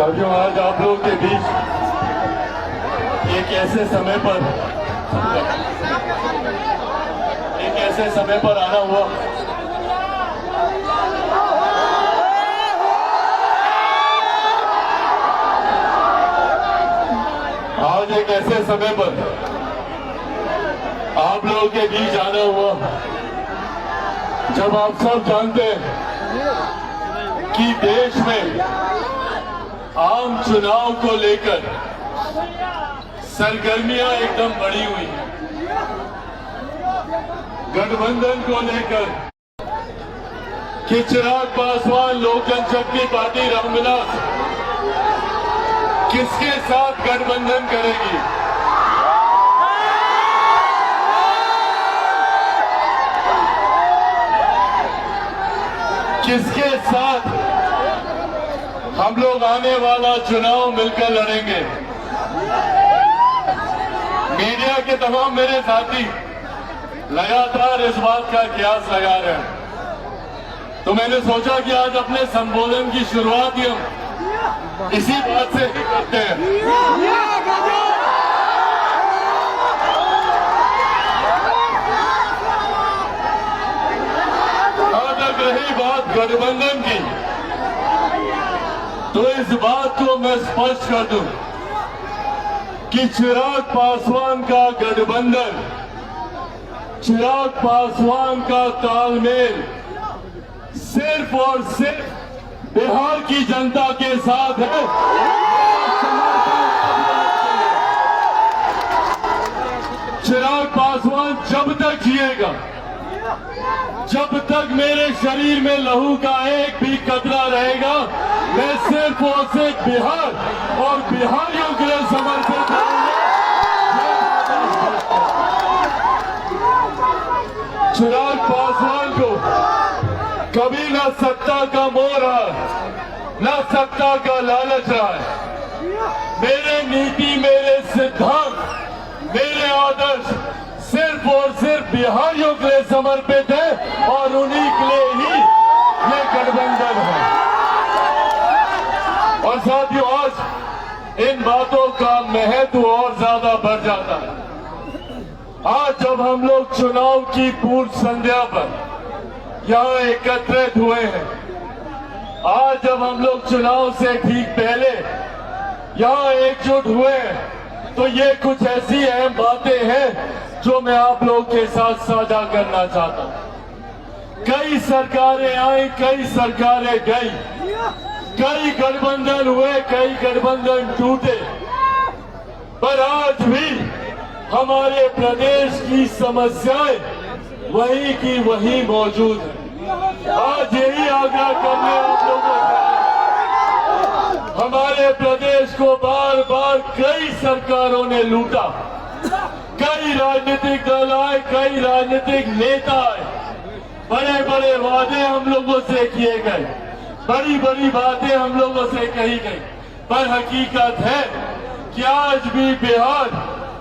साथियों, आज आप लोगों के बीच एक ऐसे समय पर आना हुआ आज एक ऐसे समय पर आप लोगों के बीच आना हुआ जब आप सब जानते हैं कि देश में आम चुनाव को लेकर सरगर्मियां एकदम बढ़ी हुई हैं। गठबंधन को लेकर कि चिराग पासवान लोक जनशक्ति पार्टी रामविलास किसके साथ गठबंधन करेगी, किसके साथ हम लोग आने वाला चुनाव मिलकर लड़ेंगे। मीडिया के तमाम मेरे साथी लगातार इस बात का कयास लगा रहे हैं, तो मैंने सोचा कि आज अपने संबोधन की शुरुआत ही हम इसी बात से ही करते हैं। आज तक रही बात गठबंधन की, तो इस बात को मैं स्पष्ट कर दूं कि चिराग पासवान का गठबंधन, चिराग पासवान का तालमेल सिर्फ और सिर्फ बिहार की जनता के साथ है। चिराग पासवान जब तक जिएगा, जब तक मेरे शरीर में लहू का एक भी कतरा रहेगा, मैं सिर्फ और सिर्फ बिहार और बिहारियों के लिए समर्पित हूं। चिराग पासवान को कभी न सत्ता का मोह रहा, न सत्ता का लालच रहा है। मेरे नीति, मेरे सिद्धांत, मेरे आदर्श सिर्फ और सिर्फ बिहारियों के लिए समर्पित है और उन्हीं के लिए ही ये गठबंधन है। और साथियों, आज इन बातों का महत्व और ज्यादा बढ़ जाता है। आज जब हम लोग चुनाव की पूर्व संध्या पर यहाँ एकत्रित हुए हैं, आज जब हम लोग चुनाव से ठीक पहले यहाँ एकजुट हुए हैं, तो ये कुछ ऐसी अहम बातें हैं जो मैं आप लोगों के साथ साझा करना चाहता हूं। कई सरकारें आई, कई सरकारें गई, कई गठबंधन हुए, कई गठबंधन टूटे, पर आज भी हमारे प्रदेश की समस्याएं वही की वही मौजूद है। आज यही आग्रह करने आप लोगों को, हमारे प्रदेश को बार बार कई सरकारों ने लूटा, कई राजनीतिक दल आए, कई राजनीतिक नेता आए, बड़े बड़े वादे हम लोगों से किए गए, बड़ी बड़ी बातें हम लोगों से कही गई, पर हकीकत है कि आज भी बिहार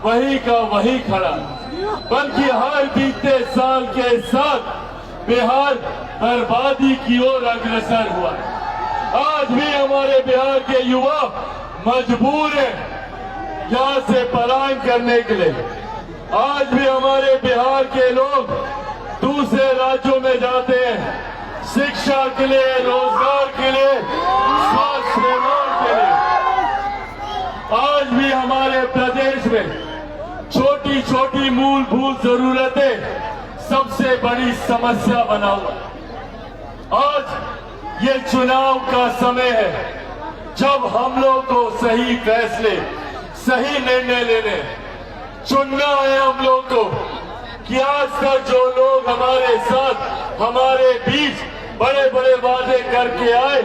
वही का वही खड़ा, बल्कि हर बीते साल के साथ बिहार बर्बादी की ओर अग्रसर हुआ। आज भी हमारे बिहार के युवा मजबूर हैं यहाँ से पलायन करने के लिए। आज भी हमारे बिहार के लोग दूसरे राज्यों में जाते हैं, शिक्षा के लिए, रोजगार के लिए, स्वास्थ्य सेवाओं के लिए। आज भी हमारे प्रदेश में छोटी छोटी मूलभूत जरूरतें सबसे बड़ी समस्या बना हुआ। आज ये चुनाव का समय है जब हम लोग को सही फैसले, सही निर्णय लेने, चुनना है हम लोग को कि आज तक जो लोग हमारे साथ, हमारे बीच बड़े बड़े वादे करके आए,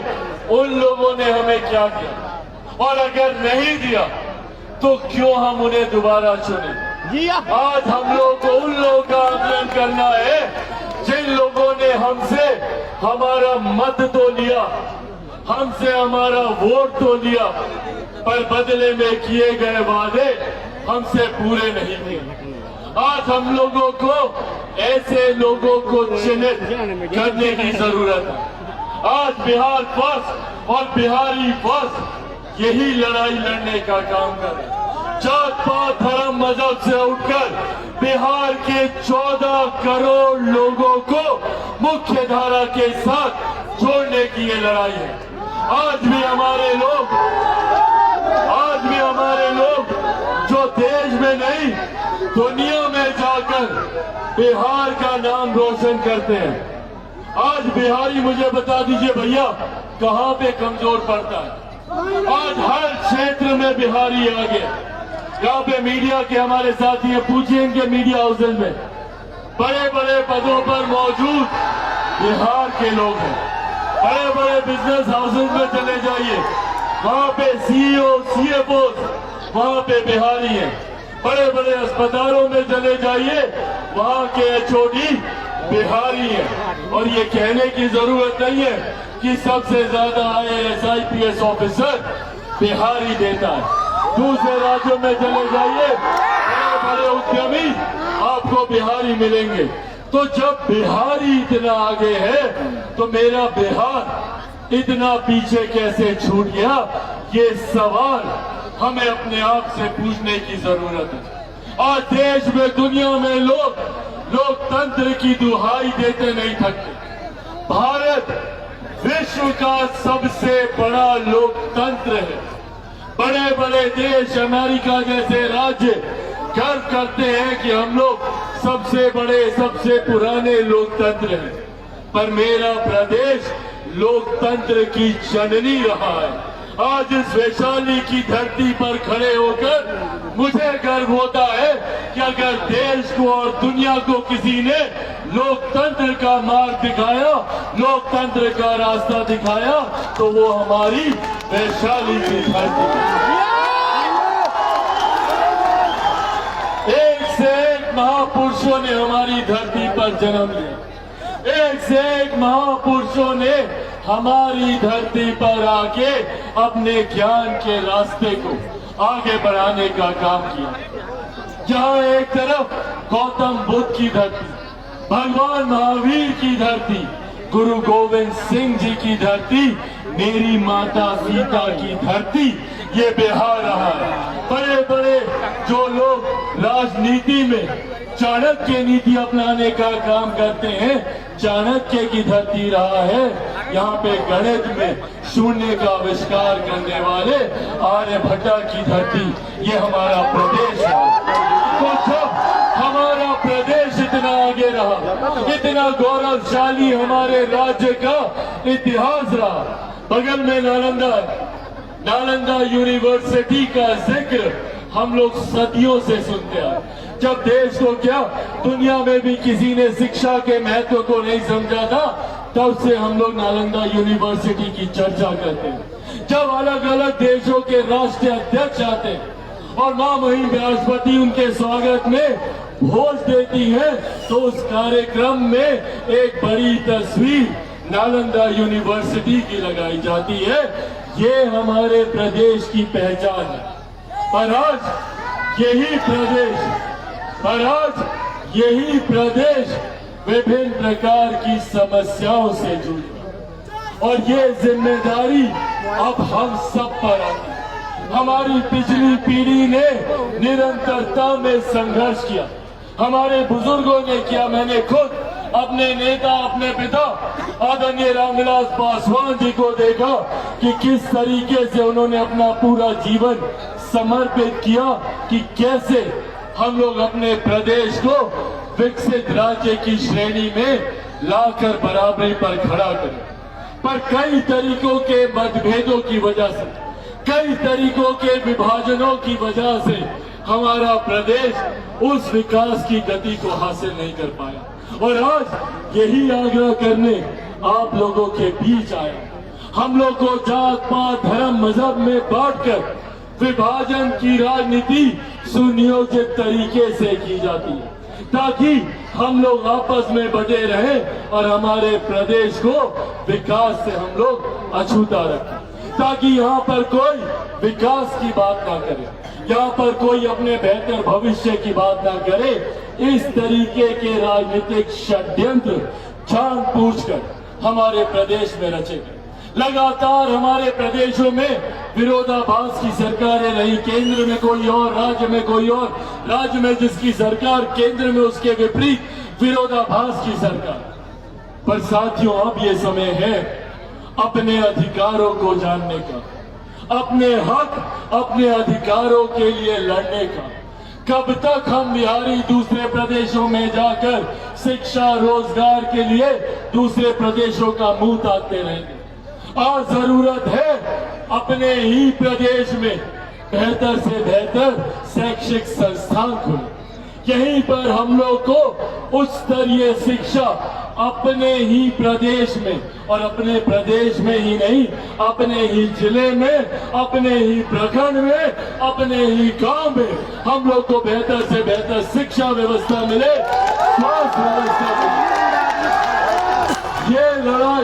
उन लोगों ने हमें क्या दिया, और अगर नहीं दिया तो क्यों हम उन्हें दोबारा चुने। आज हम लोग को उन लोगों का आकलन करना है जिन लोगों ने हमसे हमारा मत तो लिया, हमसे हमारा वोट तो लिया, पर बदले में किए गए वादे हमसे पूरे नहीं किए। आज हम लोगों को ऐसे लोगों को चिन्हित करने की जरूरत है। आज बिहार फर्स्ट और बिहारी फर्स्ट यही लड़ाई लड़ने का काम करें। जात पात धर्म मजहब से उठकर बिहार के 14 करोड़ लोगों को मुख्य धारा के साथ जोड़ने की ये लड़ाई है। आज भी हमारे लोग जो देश में नहीं दुनिया में जाकर बिहार का नाम रोशन करते हैं। आज बिहारी मुझे बता दीजिए भैया कहां पे कमजोर पड़ता है। आज हर क्षेत्र में बिहारी आगे। यहाँ पे मीडिया के हमारे साथी हैं, पूछिए इनके मीडिया हाउसेज में बड़े बड़े पदों पर मौजूद बिहार के लोग हैं। बड़े बड़े बिजनेस हाउसेज में चले जाइए, वहां पे सीईओ सीएफओ वहां पे बिहारी हैं। बड़े बड़े अस्पतालों में चले जाइए, वहां के एचओडी बिहारी हैं। और ये कहने की जरूरत नहीं है कि सबसे ज्यादा IAS IPS ऑफिसर बिहारी देता है। दूसरे राज्यों में चले जाइए, बड़े बड़े उद्यमी आपको बिहारी मिलेंगे। तो जब बिहारी इतना आगे है तो मेरा बिहार इतना पीछे कैसे छूट गया, ये सवाल हमें अपने आप से पूछने की जरूरत है। आज देश में दुनिया में लोग लोकतंत्र की दुहाई देते नहीं थकते। भारत विश्व का सबसे बड़ा लोकतंत्र है। बड़े बड़े देश अमेरिका जैसे राज्य गर्व करते हैं कि हम लोग सबसे बड़े सबसे पुराने लोकतंत्र हैं, पर मेरा प्रदेश लोकतंत्र की जननी रहा है। आज इस वैशाली की धरती पर खड़े होकर मुझे गर्व होता है कि अगर देश को और दुनिया को किसी ने लोकतंत्र का मार्ग दिखाया, लोकतंत्र का रास्ता दिखाया, तो वो हमारी वैशाली की धरती है। एक से एक महापुरुषों ने हमारी धरती पर जन्म लिया। एक से एक महापुरुषों ने हमारी धरती पर आके अपने ज्ञान के रास्ते को आगे बढ़ाने का काम किया। जहां एक तरफ गौतम बुद्ध की धरती, भगवान महावीर की धरती, गुरु गोविंद सिंह जी की धरती, मेरी माता सीता की धरती, ये बिहार रहा है। बड़े बड़े जो लोग राजनीति में चाणक्य नीति अपनाने का काम करते हैं, चाणक्य की धरती रहा है। यहाँ पे गणित में शून्य का आविष्कार करने वाले आर्यभट्टा की धरती, ये हमारा प्रदेश है। तो जब हमारा प्रदेश इतना आगे रहा, इतना गौरवशाली हमारे राज्य का इतिहास रहा, बगल में नालंदा यूनिवर्सिटी का जिक्र हम लोग सदियों से सुनते आए। जब देश को क्या दुनिया में भी किसी ने शिक्षा के महत्व को नहीं समझा था, तब से हम लोग नालंदा यूनिवर्सिटी की चर्चा करते हैं। जब अलग अलग देशों के राष्ट्रीय अध्यक्ष आते हैं और मां महिम बृहस्पति उनके स्वागत में भोज देती है, तो उस कार्यक्रम में एक बड़ी तस्वीर नालंदा यूनिवर्सिटी की लगाई जाती है। ये हमारे प्रदेश की पहचान है। पर आज यही प्रदेश विभिन्न प्रकार की समस्याओं से जुड़ा, और ये जिम्मेदारी अब हम सब पर आती है। हमारी पिछली पीढ़ी ने निरंतरता में संघर्ष किया, हमारे बुजुर्गों ने किया। मैंने खुद अपने नेता, अपने पिता आदरणीय रामविलास पासवान जी को देखा कि किस तरीके से उन्होंने अपना पूरा जीवन समर्पित किया कि कैसे हम लोग अपने प्रदेश को विकसित राज्य की श्रेणी में लाकर बराबरी पर खड़ा करें। पर कई तरीकों के मतभेदों की वजह से, कई तरीकों के विभाजनों की वजह से हमारा प्रदेश उस विकास की गति को हासिल नहीं कर पाया। और आज यही आग्रह करने आप लोगों के बीच आए। हम लोग को जात पात धर्म मजहब में बांटकर विभाजन की राजनीति सुनियोजित तरीके से की जाती है, ताकि हम लोग आपस में बटे रहें और हमारे प्रदेश को विकास से हम लोग अछूता रखें, ताकि यहाँ पर कोई विकास की बात ना करे, यहाँ पर कोई अपने बेहतर भविष्य की बात ना करे। इस तरीके के राजनीतिक षड्यंत्र जानबूझकर हमारे प्रदेश में रचे गए। लगातार हमारे प्रदेशों में विरोधाभास की सरकारें रही, केंद्र में कोई और, राज्य में कोई और, राज्य में जिसकी सरकार, केंद्र में उसके विपरीत विरोधाभास की सरकार। पर साथियों, अब ये समय है अपने अधिकारों को जानने का, अपने हक, अपने अधिकारों के लिए लड़ने का। कब तक हम बिहारी दूसरे प्रदेशों में जाकर शिक्षा, रोजगार के लिए दूसरे प्रदेशों का मुंह ताकते रहेंगे? आज जरूरत है अपने ही प्रदेश में बेहतर से बेहतर शैक्षिक संस्थान खुले। यहीं पर हम लोग को उच्च स्तरीय शिक्षा अपने ही प्रदेश में, और अपने प्रदेश में ही नहीं, अपने ही जिले में, अपने ही प्रखंड में, अपने ही गांव में हम लोग को बेहतर से बेहतर शिक्षा व्यवस्था मिले, स्वास्थ्य व्यवस्था मिले। ये लड़ाई